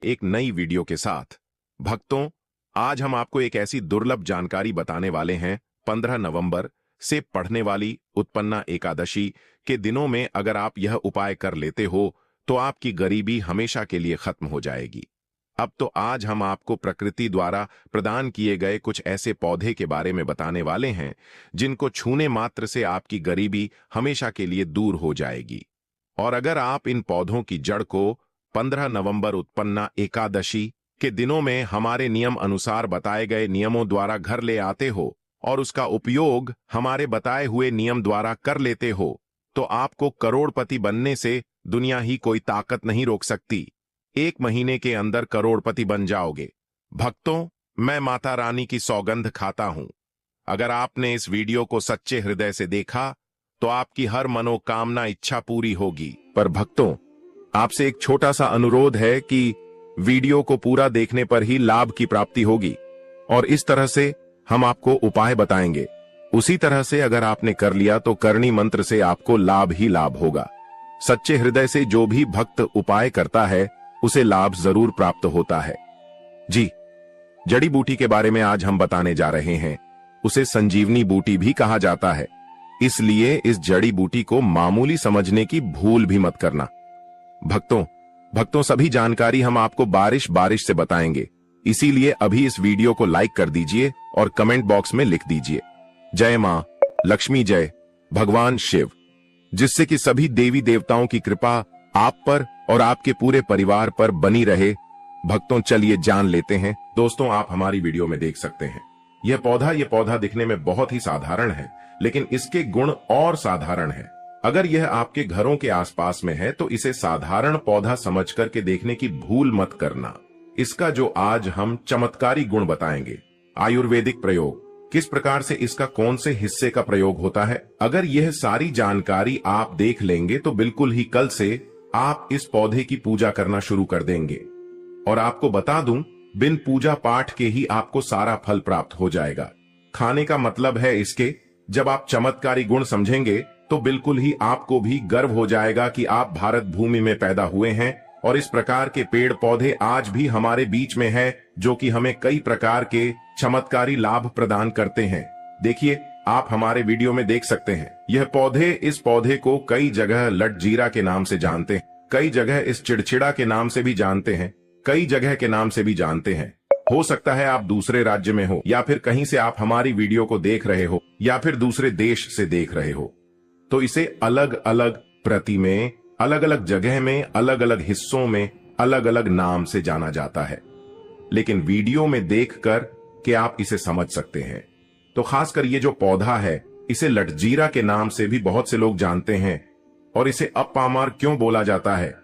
एक नई वीडियो के साथ। भक्तों, आज हम आपको एक ऐसी दुर्लभ जानकारी बताने वाले हैं। 15 नवंबर से पढ़ने वाली उत्पन्ना एकादशी के दिनों में अगर आप यह उपाय कर लेते हो तो आपकी गरीबी हमेशा के लिए खत्म हो जाएगी। अब तो आज हम आपको प्रकृति द्वारा प्रदान किए गए कुछ ऐसे पौधे के बारे में बताने वाले हैं जिनको छूने मात्र से आपकी गरीबी हमेशा के लिए दूर हो जाएगी। और अगर आप इन पौधों की जड़ को 15 नवंबर उत्पन्ना एकादशी के दिनों में हमारे नियम अनुसार बताए गए नियमों द्वारा घर ले आते हो और उसका उपयोग हमारे बताए हुए नियम द्वारा कर लेते हो तो आपको करोड़पति बनने से दुनिया ही कोई ताकत नहीं रोक सकती। 1 महीने के अंदर करोड़पति बन जाओगे। भक्तों, मैं माता रानी की सौगंध खाता हूं। अगर आपने इस वीडियो को सच्चे हृदय से देखा तो आपकी हर मनोकामना इच्छा पूरी होगी। पर भक्तों, आपसे एक छोटा सा अनुरोध है कि वीडियो को पूरा देखने पर ही लाभ की प्राप्ति होगी और इस तरह से हम आपको उपाय बताएंगे। उसी तरह से अगर आपने कर लिया तो करणी मंत्र से आपको लाभ ही लाभ होगा। सच्चे हृदय से जो भी भक्त उपाय करता है उसे लाभ जरूर प्राप्त होता है। जी, जड़ी बूटी के बारे में आज हम बताने जा रहे हैं। उसे संजीवनी बूटी भी कहा जाता है, इसलिए इस जड़ी बूटी को मामूली समझने की भूल भी मत करना। भक्तों सभी जानकारी हम आपको बारिश बारिश से बताएंगे, इसीलिए अभी इस वीडियो को लाइक कर दीजिए और कमेंट बॉक्स में लिख दीजिए जय मां लक्ष्मी, जय भगवान शिव, जिससे कि सभी देवी देवताओं की कृपा आप पर और आपके पूरे परिवार पर बनी रहे। भक्तों, चलिए जान लेते हैं। दोस्तों, आप हमारी वीडियो में देख सकते हैं यह पौधा दिखने में बहुत ही साधारण है, लेकिन इसके गुण और साधारण है। अगर यह आपके घरों के आसपास में है तो इसे साधारण पौधा समझ करके देखने की भूल मत करना। इसका जो आज हम चमत्कारी गुण बताएंगे, आयुर्वेदिक प्रयोग, किस प्रकार से इसका कौन से हिस्से का प्रयोग होता है, अगर यह सारी जानकारी आप देख लेंगे तो बिल्कुल ही कल से आप इस पौधे की पूजा करना शुरू कर देंगे। और आपको बता दूं, बिन पूजा पाठ के ही आपको सारा फल प्राप्त हो जाएगा। खाने का मतलब है इसके, जब आप चमत्कारी गुण समझेंगे तो बिल्कुल ही आपको भी गर्व हो जाएगा कि आप भारत भूमि में पैदा हुए हैं और इस प्रकार के पेड़ पौधे आज भी हमारे बीच में है जो कि हमें कई प्रकार के चमत्कारी लाभ प्रदान करते हैं। देखिए, आप हमारे वीडियो में देख सकते हैं इस पौधे को कई जगह लटजीरा के नाम से जानते हैं, कई जगह इस चिड़चिड़ा के नाम से भी जानते हैं, कई जगह के नाम से भी जानते हैं। हो सकता है आप दूसरे राज्य में हो या फिर कहीं से आप हमारी वीडियो को देख रहे हो या फिर दूसरे देश से देख रहे हो, तो इसे अलग अलग प्रति में, अलग अलग जगह में, अलग अलग हिस्सों में अलग अलग नाम से जाना जाता है। लेकिन वीडियो में देखकर के आप इसे समझ सकते हैं। तो खासकर ये जो पौधा है, इसे लटजीरा के नाम से भी बहुत से लोग जानते हैं। और इसे अपामार क्यों बोला जाता है?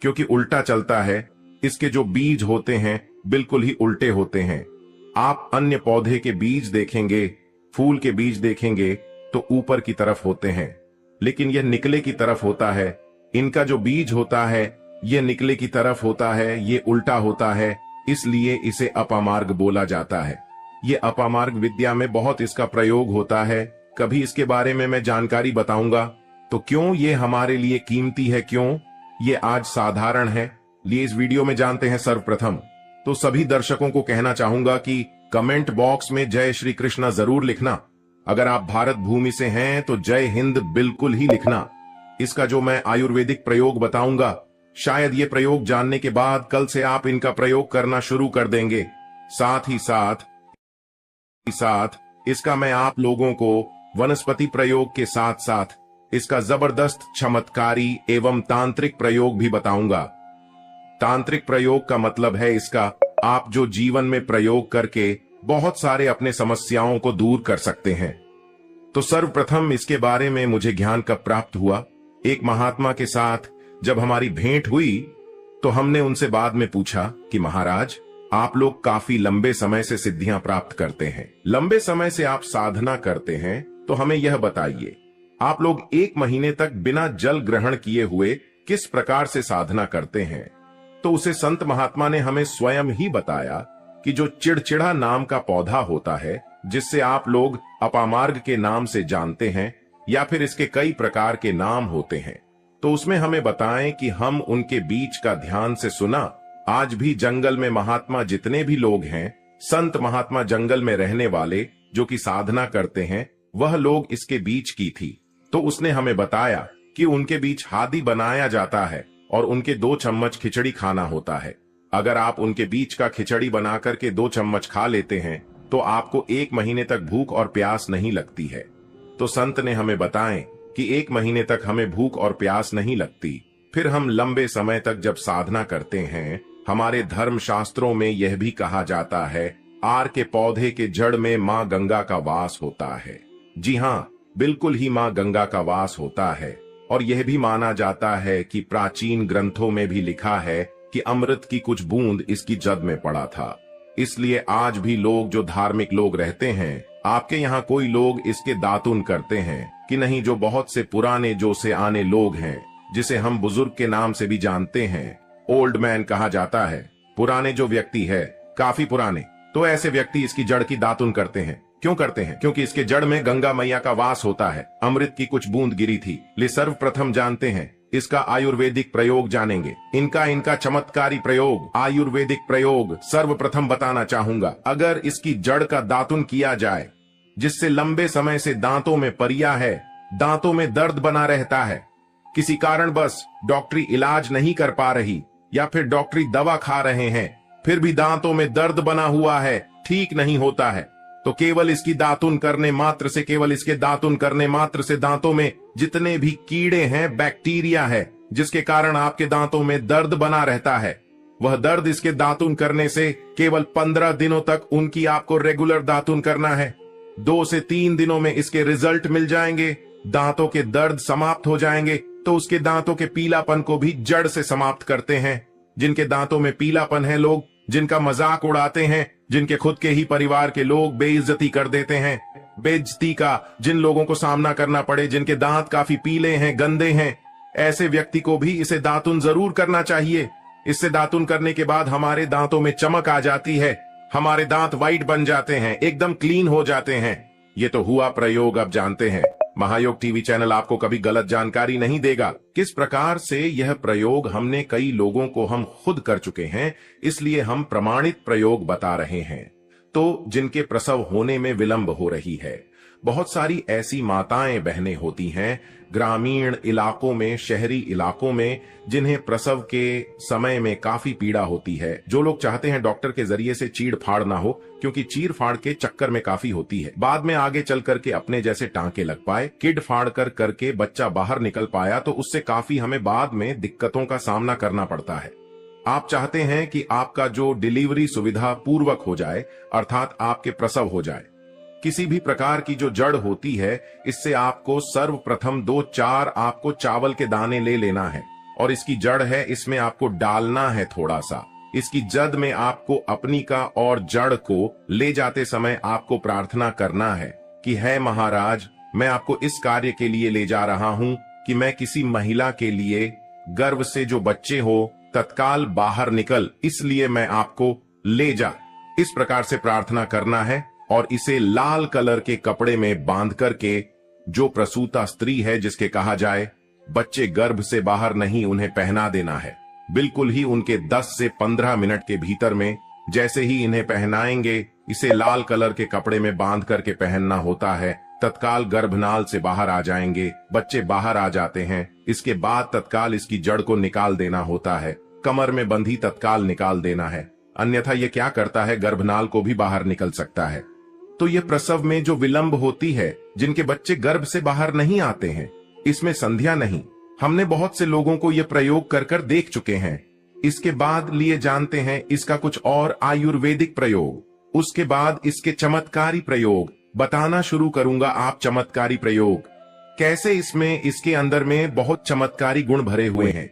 क्योंकि उल्टा चलता है। इसके जो बीज होते हैं बिल्कुल ही उल्टे होते हैं। आप अन्य पौधे के बीज देखेंगे, फूल के बीज देखेंगे तो ऊपर की तरफ होते हैं, लेकिन यह निकले की तरफ होता है। इनका जो बीज होता है यह निकले की तरफ होता है, ये उल्टा होता है, इसलिए इसे अपामार्ग बोला जाता है। ये अपामार्ग विद्या में बहुत इसका प्रयोग होता है। कभी इसके बारे में मैं जानकारी बताऊंगा। तो क्यों ये हमारे लिए कीमती है, क्यों ये आज साधारण है, लिए इस वीडियो में जानते हैं। सर्वप्रथम तो सभी दर्शकों को कहना चाहूंगा कि कमेंट बॉक्स में जय श्री कृष्णा जरूर लिखना। अगर आप भारत भूमि से हैं तो जय हिंद बिल्कुल ही लिखना। इसका जो मैं आयुर्वेदिक प्रयोग बताऊंगा, शायद ये प्रयोग जानने के बाद कल से आप इनका प्रयोग करना शुरू कर देंगे। साथ ही साथ इसका मैं आप लोगों को वनस्पति प्रयोग के साथ साथ इसका जबरदस्त चमत्कारी एवं तांत्रिक प्रयोग भी बताऊंगा। तांत्रिक प्रयोग का मतलब है इसका आप जो जीवन में प्रयोग करके बहुत सारे अपने समस्याओं को दूर कर सकते हैं। तो सर्वप्रथम इसके बारे में मुझे ज्ञान कब प्राप्त हुआ, एक महात्मा के साथ जब हमारी भेंट हुई तो हमने उनसे बाद में पूछा कि महाराज, आप लोग काफी लंबे समय से सिद्धियां प्राप्त करते हैं, लंबे समय से आप साधना करते हैं, तो हमें यह बताइए, आप लोग 1 महीने तक बिना जल ग्रहण किए हुए किस प्रकार से साधना करते हैं? तो उसे संत महात्मा ने हमें स्वयं ही बताया कि जो चिड़चिड़ा नाम का पौधा होता है, जिससे आप लोग अपामार्ग के नाम से जानते हैं या फिर इसके कई प्रकार के नाम होते हैं, तो उसमें हमें बताएं कि हम उनके बीच का ध्यान से सुना, आज भी जंगल में महात्मा जितने भी लोग हैं, संत महात्मा जंगल में रहने वाले जो कि साधना करते हैं, वह लोग इसके बीच की थी। तो उसने हमें बताया कि उनके बीच हादी बनाया जाता है और उनके 2 चम्मच खिचड़ी खाना होता है। अगर आप उनके बीच का खिचड़ी बना करके 2 चम्मच खा लेते हैं तो आपको 1 महीने तक भूख और प्यास नहीं लगती है। तो संत ने हमें बताएं कि 1 महीने तक हमें भूख और प्यास नहीं लगती। फिर हम लंबे समय तक जब साधना करते हैं, हमारे धर्म शास्त्रों में यह भी कहा जाता है, आर के पौधे के जड़ में माँ गंगा का वास होता है। जी हाँ, बिल्कुल ही माँ गंगा का वास होता है। और यह भी माना जाता है कि प्राचीन ग्रंथों में भी लिखा है कि अमृत की कुछ बूंद इसकी जद में पड़ा था। इसलिए आज भी लोग जो धार्मिक लोग रहते हैं, आपके यहाँ कोई लोग इसके दातुन करते हैं कि नहीं? जो बहुत से पुराने जो से आने लोग हैं, जिसे हम बुजुर्ग के नाम से भी जानते हैं, ओल्ड मैन कहा जाता है, पुराने जो व्यक्ति है, काफी पुराने, तो ऐसे व्यक्ति इसकी जड़ की दातुन करते हैं। क्यों करते हैं? क्योंकि इसके जड़ में गंगा मैया का वास होता है। अमृत की कुछ बूंद गिरी थी। ले सर्वप्रथम जानते हैं इसका आयुर्वेदिक प्रयोग जानेंगे। इनका चमत्कारी प्रयोग, आयुर्वेदिक प्रयोग सर्वप्रथम बताना चाहूंगा। अगर इसकी जड़ का दातुन किया जाए, जिससे लंबे समय से दांतों में परिया है, दांतों में दर्द बना रहता है, किसी कारण बस डॉक्टरी इलाज नहीं कर पा रही या फिर डॉक्टरी दवा खा रहे हैं, फिर भी दांतों में दर्द बना हुआ है, ठीक नहीं होता है, तो केवल इसकी दातुन करने मात्र से, केवल इसके दातुन करने मात्र से दांतों में जितने भी कीड़े हैं, बैक्टीरिया है, जिसके कारण आपके दांतों में दर्द बना रहता है, वह दर्द इसके दातुन करने से केवल 15 दिनों तक उनकी आपको रेगुलर दातुन करना है। 2 से 3 दिनों में इसके रिजल्ट मिल जाएंगे, दांतों के दर्द समाप्त हो जाएंगे। तो उसके दांतों के पीलापन को भी जड़ से समाप्त करते हैं। जिनके दांतों में पीलापन है, लोग जिनका मजाक उड़ाते हैं, जिनके खुद के ही परिवार के लोग बेइज्जती कर देते हैं, बेइज्जती का जिन लोगों को सामना करना पड़े, जिनके दांत काफी पीले हैं, गंदे हैं, ऐसे व्यक्ति को भी इसे दातुन जरूर करना चाहिए। इससे दातुन करने के बाद हमारे दांतों में चमक आ जाती है, हमारे दांत व्हाइट बन जाते हैं, एकदम क्लीन हो जाते हैं। ये तो हुआ प्रयोग, अब जानते हैं। महायोग टीवी चैनल आपको कभी गलत जानकारी नहीं देगा। किस प्रकार से यह प्रयोग हमने कई लोगों को हम खुद कर चुके हैं, इसलिए हम प्रमाणित प्रयोग बता रहे हैं। तो जिनके प्रसव होने में विलंब हो रही है, बहुत सारी ऐसी माताएं बहनें होती हैं ग्रामीण इलाकों में, शहरी इलाकों में, जिन्हें प्रसव के समय में काफी पीड़ा होती है। जो लोग चाहते हैं डॉक्टर के जरिए से चीड़ फाड़ ना हो, क्योंकि चीड़ फाड़ के चक्कर में काफी होती है, बाद में आगे चल करके अपने जैसे टांके लग पाए, किड फाड़ कर करके बच्चा बाहर निकल पाया, तो उससे काफी हमें बाद में दिक्कतों का सामना करना पड़ता है। आप चाहते हैं कि आपका जो डिलीवरी सुविधा पूर्वक हो जाए, अर्थात आपके प्रसव हो जाए। किसी भी प्रकार की जो जड़ होती है, इससे आपको सर्वप्रथम 2-4 आपको चावल के दाने ले लेना है, और इसकी जड़ है, इसमें आपको डालना है थोड़ा सा। इसकी जद में आपको अपनी का और जड़ को ले जाते समय आपको प्रार्थना करना है कि है महाराज, मैं आपको इस कार्य के लिए ले जा रहा हूं कि मैं किसी महिला के लिए गर्भ से जो बच्चे हो तत्काल बाहर निकल, इसलिए मैं आपको ले जा। इस प्रकार से प्रार्थना करना है और इसे लाल कलर के कपड़े में बांध करके, जो प्रसूता स्त्री है, जिसके कहा जाए बच्चे गर्भ से बाहर नहीं, उन्हें पहना देना है। बिल्कुल ही उनके 10 से 15 मिनट के भीतर में जैसे ही इन्हें पहनाएंगे, इसे लाल कलर के कपड़े में बांध करके पहनना होता है, तत्काल गर्भनाल से बाहर आ जाएंगे, बच्चे बाहर आ जाते हैं। इसके बाद तत्काल इसकी जड़ को निकाल देना होता है, कमर में बंधी तत्काल निकाल देना है, अन्यथा ये क्या करता है, गर्भनाल को भी बाहर निकल सकता है। तो ये प्रसव में जो विलंब होती है, जिनके बच्चे गर्भ से बाहर नहीं आते हैं, इसमें संध्या नहीं। हमने बहुत से लोगों को ये प्रयोग कर कर देख चुके हैं। इसके बाद लिए जानते हैं इसका कुछ और आयुर्वेदिक प्रयोग। उसके बाद इसके चमत्कारी प्रयोग बताना शुरू करूंगा। आप चमत्कारी प्रयोग कैसे, इसमें इसके अंदर में बहुत चमत्कारी गुण भरे हुए हैं।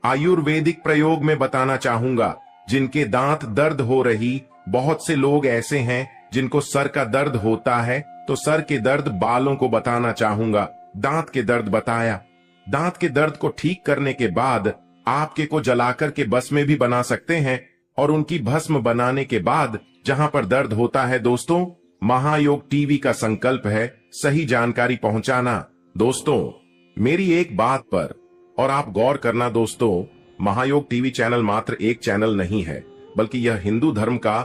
आयुर्वेदिक प्रयोग में बताना चाहूंगा, जिनके दांत दर्द हो रही, बहुत से लोग ऐसे हैं जिनको सर का दर्द होता है, तो सर के दर्द बालों को बताना चाहूंगा। दांत के दर्द बताया, दांत के दर्द को ठीक करने के बाद आपके को जलाकर के भस्म भी बना सकते हैं, और उनकी भस्म बनाने के बाद जहां पर दर्द होता है, दोस्तों, महायोग टीवी का संकल्प है सही जानकारी पहुंचाना। दोस्तों, मेरी एक बात पर और आप गौर करना दोस्तों, महायोग टीवी चैनल मात्र एक चैनल नहीं है, बल्कि यह हिंदू धर्म का